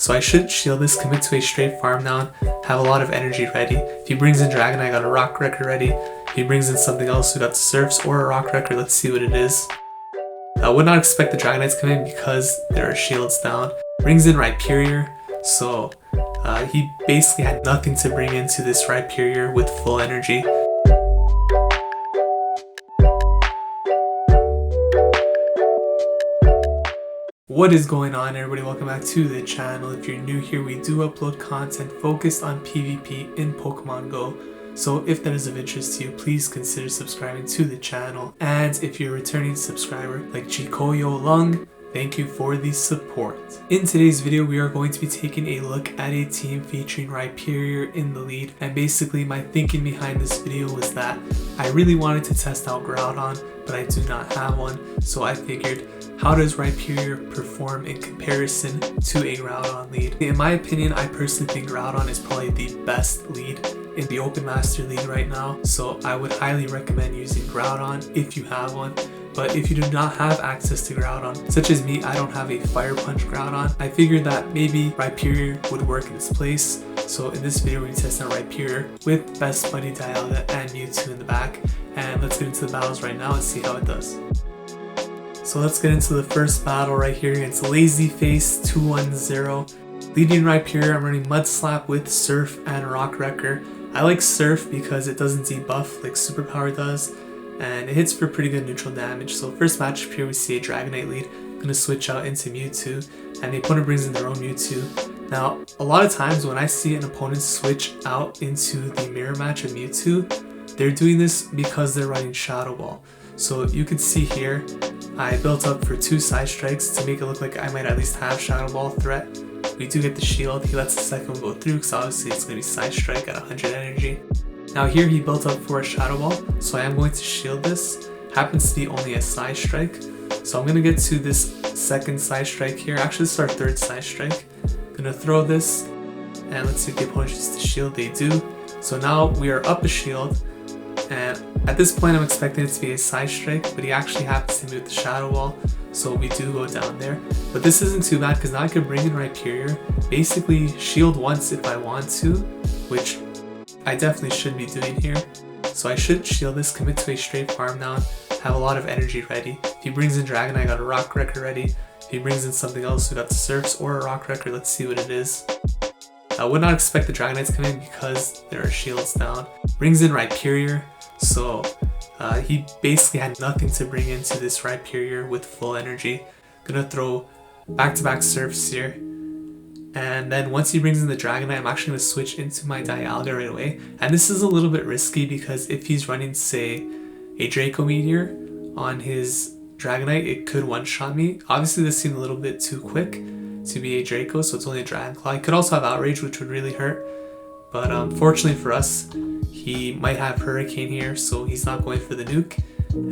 So I should shield this, commit to a straight farm down, have a lot of energy ready. If he brings in Dragonie, I got a Rock Wrecker ready. If he brings in something else, we got the Surfs or a Rock Wrecker. Let's see what it is. I would not expect the Dragonite to come in because there are shields down. Brings in Rhyperior, so he basically had nothing to bring into this Rhyperior with full energy. What is going on, everybody? Welcome back to the channel. If you're new here, we do upload content focused on PvP in Pokemon Go. So if that is of interest to you, please consider subscribing to the channel. And if you're a returning subscriber like Chikoyo Lung, thank you for the support. In today's video, we are going to be taking a look at a team featuring Rhyperior in the lead. And basically my thinking behind this video was that I really wanted to test out Groudon, but I do not have one. So I figured, how does Rhyperior perform in comparison to a Groudon lead? In my opinion, I personally think Groudon is probably the best lead in the Open Master League right now. So I would highly recommend using Groudon if you have one. But if you do not have access to Groudon, such as me, I don't have a Fire Punch Groudon, I figured that maybe Rhyperior would work in its place. So in this video, we're going to test out Rhyperior with best Buddy Dialga and Mewtwo in the back. And let's get into the battles right now and see how it does. So let's get into the first battle right here against Lazyface 210. Leading Rhyperior, I'm running Mud Slap with Surf and Rock Wrecker. I like Surf because it doesn't debuff like Superpower does, and it hits for pretty good neutral damage. So first matchup here, we see a Dragonite lead. I'm going to switch out into Mewtwo, and the opponent brings in their own Mewtwo. Now, a lot of times when I see an opponent switch out into the mirror match of Mewtwo, they're doing this because they're running Shadow Ball. So you can see here, I built up for 2 side strikes to make it look like I might at least have Shadow Ball threat. We do get the shield. He lets the second one go through because obviously it's going to be side strike at 100 energy. Now here he built up for a Shadow Ball, so I am going to shield this. Happens to be only a side strike. So I'm going to get to this second side strike here. Actually, this is our third side strike. I'm going to throw this, and let's see if the opponent uses the shield. They do. So now we are up a shield. And at this point, I'm expecting it to be a side strike, but he actually happens to move the Shadow Wall, so we do go down there. But this isn't too bad because now I can bring in Rhyperior, basically shield once if I want to, which I definitely should be doing here. So I should shield this, commit to a straight farm down, have a lot of energy ready. If he brings in Dragonie, I got a Rock Wrecker ready. If he brings in something else, we got the Surfs or a Rock Wrecker. Let's see what it is. I would not expect the Dragonite to come in because there are shields down. Brings in Rhyperior. So he basically had nothing to bring into this Rhyperior with full energy. Gonna throw back-to-back Surfs here. And then once he brings in the Dragonite, I'm actually gonna switch into my Dialga right away. And this is a little bit risky because if he's running, say, a Draco Meteor on his Dragonite, it could one-shot me. Obviously this seemed a little bit too quick to be a Draco, so it's only a Dragon Claw. He could also have Outrage, which would really hurt. But fortunately for us, he might have Hurricane here, so he's not going for the nuke,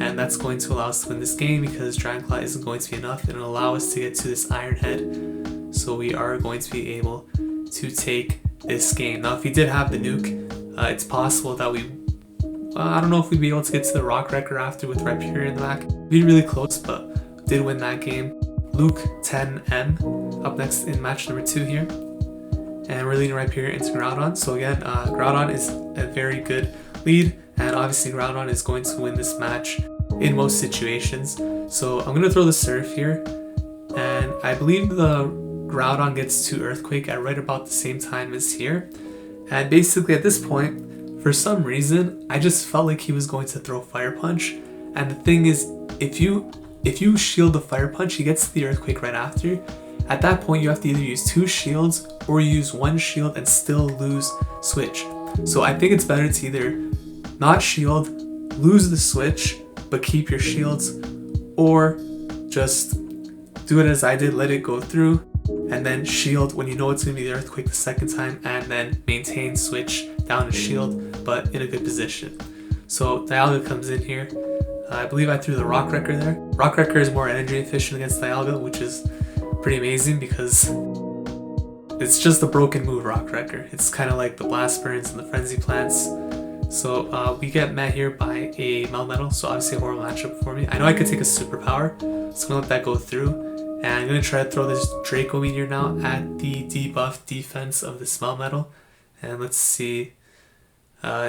and that's going to allow us to win this game because Dragon Claw isn't going to be enough, and it'll allow us to get to this Iron Head, so we are going to be able to take this game. Now if he did have the nuke, it's possible that I don't know if we'd be able to get to the Rock Wrecker after with Rhyperior in the back. It'd be really close, but did win that game. Luke 10M up next in match number 2 here. And we're leading Rhyperior into Groudon. So again, Groudon is a very good lead, and obviously Groudon is going to win this match in most situations. So I'm going to throw the Surf here, and I believe the Groudon gets to Earthquake at right about the same time as here. And basically at this point, for some reason, I just felt like he was going to throw Fire Punch. And the thing is, if you shield the Fire Punch, he gets to the Earthquake right after. At that point, you have to either use 2 shields or use 1 shield and still lose switch. So I think it's better to either not shield, lose the switch, but keep your shields, or just do it as I did, let it go through, and then shield when you know it's going to be the Earthquake the second time, and then maintain switch down to shield, but in a good position. So Dialga comes in here. I believe I threw the Rock Wrecker there. Rock Wrecker is more energy efficient against Dialga, which is pretty amazing because it's just a broken move, Rock Wrecker. It's kind of like the Blast Burns and the Frenzy Plants. So we get met here by a Melmetal, so obviously a horrible matchup for me. I know I could take a Superpower, so I'm gonna let that go through. And I'm going to try to throw this Draco Meteor now at the debuff defense of the Melmetal. And let's see.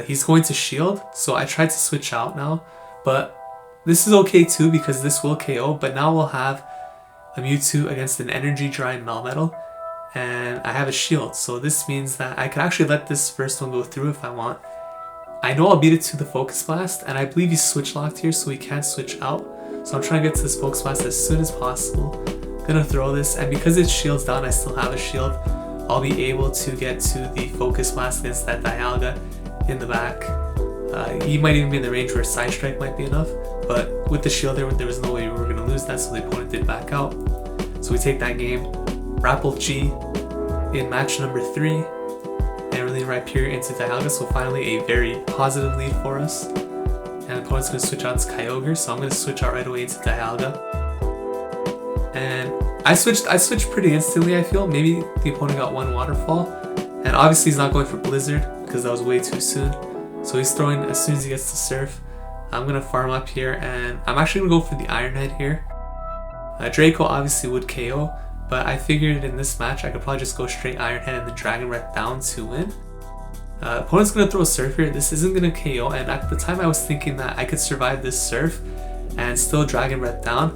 He's going to shield, so I tried to switch out now. But this is okay too because this will KO. But now we'll have a Mewtwo against an Energy Dry Melmetal. And I have a shield, so this means that I can actually let this first one go through if I want. I know I'll beat it to the Focus Blast, and I believe he's switch locked here, so he can't switch out. So I'm trying to get to this Focus Blast as soon as possible. Gonna throw this, and because it shields down, I still have a shield. I'll be able to get to the Focus Blast against that Dialga in the back. He might even be in the range where Side Strike might be enough, but with the shield there was no way we were gonna lose that, so the opponent did back out. So we take that game. Rapple G in match number 3, and really Rhyperior into Dialga, so finally a very positive lead for us. And the opponent's going to switch out to Kyogre, so I'm going to switch out right away into Dialga. And I switched pretty instantly, I feel. Maybe the opponent got one Waterfall, and obviously he's not going for Blizzard because that was way too soon. So he's throwing as soon as he gets to Surf. I'm going to farm up here, and I'm actually going to go for the Iron Head here. Draco obviously would KO, but I figured in this match I could probably just go straight Iron Head and the Dragon Breath down to win. Opponent's going to throw a Surf here. This isn't going to KO, and at the time I was thinking that I could survive this Surf and still Dragon Breath down.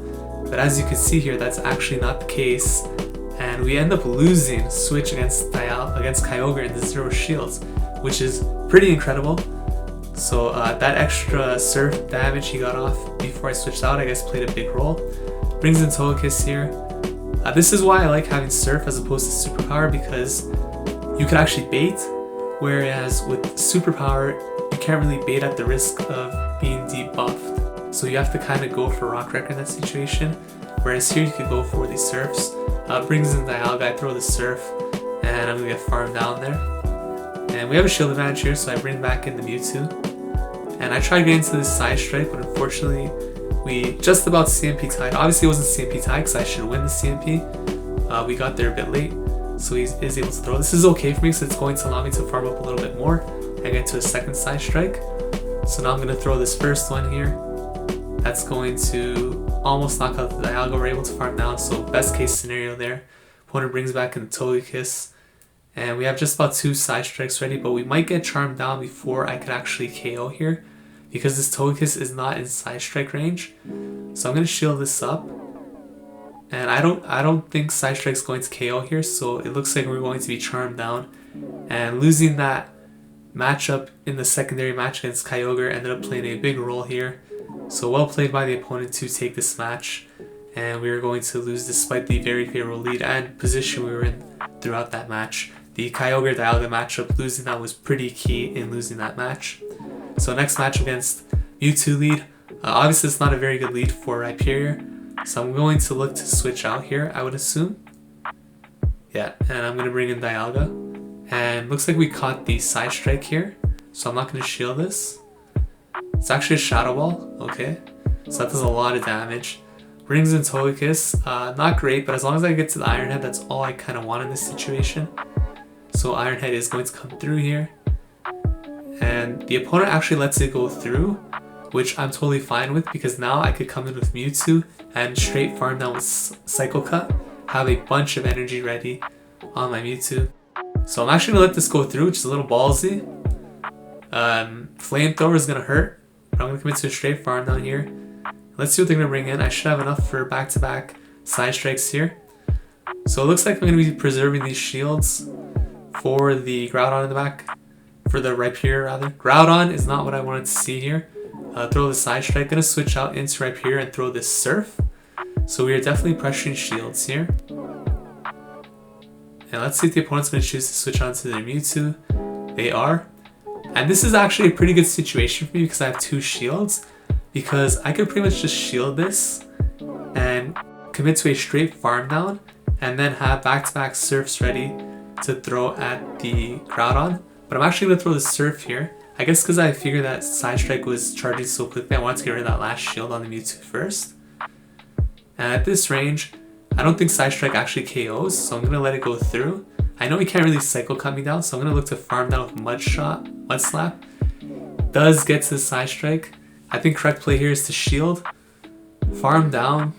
But as you can see here, that's actually not the case. And we end up losing Switch against Kyogre in the 0 shields, which is pretty incredible. So that extra Surf damage he got off before I switched out, I guess played a big role. Brings in Togekiss here. This is why I like having Surf as opposed to Superpower, because you can actually bait, whereas with Superpower, you can't really bait at the risk of being debuffed. So you have to kind of go for Rock Wrecker in that situation, whereas here you could go for the Surfs. Brings in Dialga, I throw the Surf, and I'm going to get farmed down there. And we have a shield advantage here, so I bring back in the Mewtwo. And I tried getting to this Side Strike, but unfortunately, we just about CMP tied. Obviously it wasn't CMP tied because I should win the CMP. We got there a bit late, so he is able to throw. This is okay for me because it's going to allow me to farm up a little bit more and get to a second Side Strike. So now I'm going to throw this first one here. That's going to almost knock out the Dialga. We're able to farm down, so best case scenario there. Opponent brings back in the Togekiss. And we have just about 2 Side Strikes ready, but we might get charmed down before I could actually KO here, because this Togekiss is not in Side Strike range. So I'm going to shield this up. And I don't think Side Strike's going to KO here, so it looks like we're going to be charmed down. And losing that matchup in the secondary match against Kyogre ended up playing a big role here. So well played by the opponent to take this match. And we were going to lose despite the very favorable lead and position we were in throughout that match. The Kyogre Dialga matchup, losing that was pretty key in losing that match. So next match against Mewtwo lead. Obviously it's not a very good lead for Rhyperior, so I'm going to look to switch out here, I would assume. Yeah, and I'm going to bring in Dialga. And looks like we caught the Side Strike here, so I'm not going to shield this. It's actually a Shadow Ball, okay. So that does a lot of damage. Brings in Togekiss, not great, but as long as I get to the Iron Head, that's all I kind of want in this situation. So Iron Head is going to come through here. And the opponent actually lets it go through, which I'm totally fine with, because now I could come in with Mewtwo and straight farm down with Cycle Cut, have a bunch of energy ready on my Mewtwo. So I'm actually going to let this go through, which is a little ballsy. Flamethrower is going to hurt, but I'm going to commit to a straight farm down here. Let's see what they're going to bring in. I should have enough for back-to-back Side Strikes here. So it looks like I'm going to be preserving these shields for the Groudon in the back. For the Rhyperior rather. Groudon is not what I wanted to see here. Throw the Side Strike. Gonna switch out into Rhyperior and throw this Surf. So we are definitely pressuring shields here. And let's see if the opponent's gonna choose to switch on to their Mewtwo. They are. And this is actually a pretty good situation for me because I have 2 shields. Because I could pretty much just shield this and commit to a straight farm down and then have back-to-back Surfs ready to throw at the Groudon. But I'm actually going to throw the Surf here. I guess because I figured that Side Strike was charging so quickly, I wanted to get rid of that last shield on the Mewtwo first. And at this range, I don't think Side Strike actually KOs, so I'm going to let it go through. I know he can't really Cycle Cut me down, so I'm going to look to farm down with Mud Slap. Does get to the Side Strike. I think correct play here is to shield, farm down,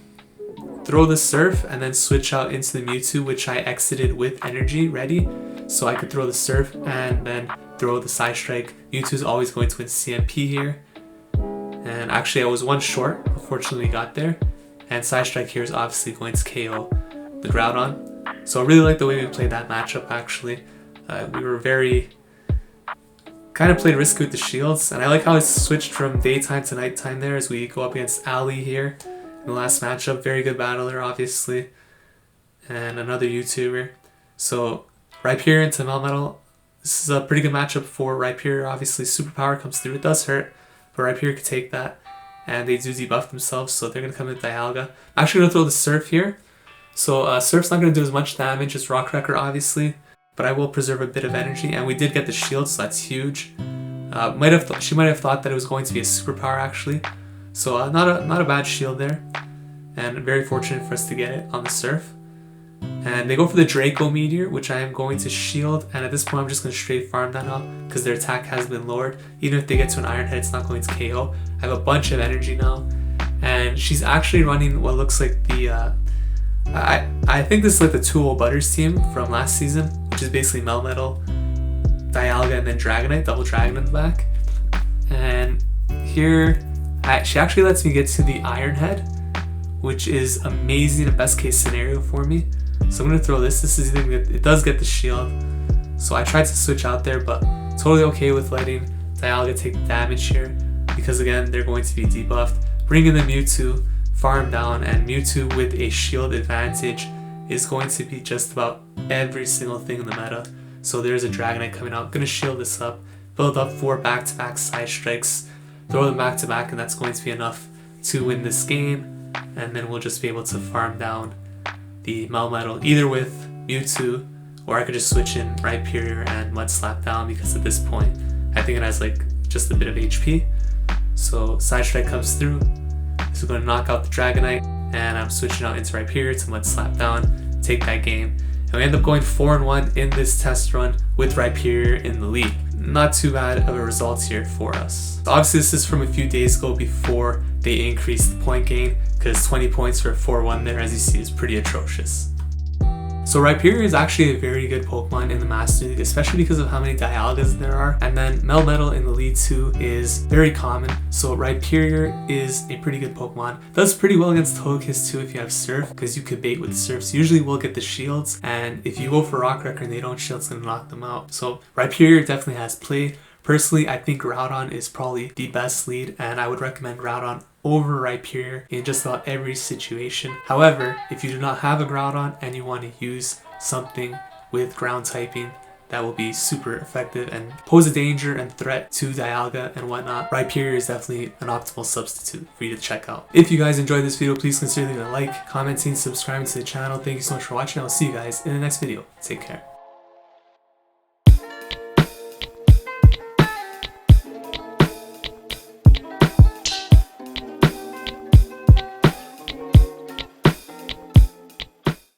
throw the Surf and then switch out into the Mewtwo, which I exited with energy ready. So I could throw the Surf and then throw the Side Strike. Mewtwo is always going to win CMP here. And actually I was one short, unfortunately got there. And Side Strike here is obviously going to KO the Groudon. So I really like the way we played that matchup actually. We were kind of played risky with the shields, and I like how it switched from daytime to nighttime there as we go up against Ali here in the last matchup. Very good battler obviously, and another YouTuber. So Rhyperior into Melmetal. This is a pretty good matchup for Rhyperior. Obviously Superpower comes through, it does hurt, but Rhyperior could take that, and they do debuff themselves, so they're going to come in with Dialga. I'm actually going to throw the Surf here. So Surf's not going to do as much damage as Rock Wrecker obviously, but I will preserve a bit of energy, and we did get the shield, so that's huge. She might have thought that it was going to be a superpower actually, so not a bad shield there, and very fortunate for us to get it on the Surf. And they go for the Draco Meteor, which I am going to shield, and at this point I'm just going to straight farm that out because their attack has been lowered. Even if they get to an Iron Head, it's not going to KO. I have a bunch of energy now, and she's actually running what looks like the I think this is like the 2-0 Butters team from last season, which is basically Melmetal, Dialga, and then Dragonite, double Dragon in the back. And here, she actually lets me get to the Iron Head, which is amazing, a best case scenario for me. So I'm going to throw this. This is it does get the shield. So I tried to switch out there, but totally okay with letting Dialga take damage here, because again, they're going to be debuffed. Bring in the Mewtwo, farm down, and Mewtwo with a shield advantage is going to be just about every single thing in the meta. So there's a Dragonite coming out. I'm going to shield this up, build up 4 back-to-back Side Strikes, throw them back-to-back, and that's going to be enough to win this game. And then we'll just be able to farm down the Melmetal either with Mewtwo, or I could just switch in Rhyperior and Mud Slap down, because at this point I think it has like just a bit of HP. So Side Strike comes through. This is going to knock out the Dragonite, and I'm switching out into Rhyperior to Mud Slap down, take that game. And we end up going 4-1 in this test run with Rhyperior in the lead. Not too bad of a result here for us. Obviously this is from a few days ago before they increased the point gain, because 20 points for a 4-1 there, as you see, is pretty atrocious. So Rhyperior is actually a very good Pokemon in the Master League, especially because of how many Dialgas there are. And then Melmetal in the lead too is very common. So Rhyperior is a pretty good Pokemon. Does pretty well against Togekiss too if you have Surf, because you could bait with Surfs. Usually will get the shields, and if you go for Rock Wrecker and they don't shield, it's going to knock them out. So Rhyperior definitely has play. Personally, I think Groudon is probably the best lead, and I would recommend Groudon over Rhyperior in just about every situation. However, if you do not have a Groudon and you want to use something with ground typing that will be super effective and pose a danger and threat to Dialga and whatnot, Rhyperior is definitely an optimal substitute for you to check out. If you guys enjoyed this video, please consider leaving a like, commenting, subscribing to the channel. Thank you so much for watching. I'll see you guys in the next video. Take care.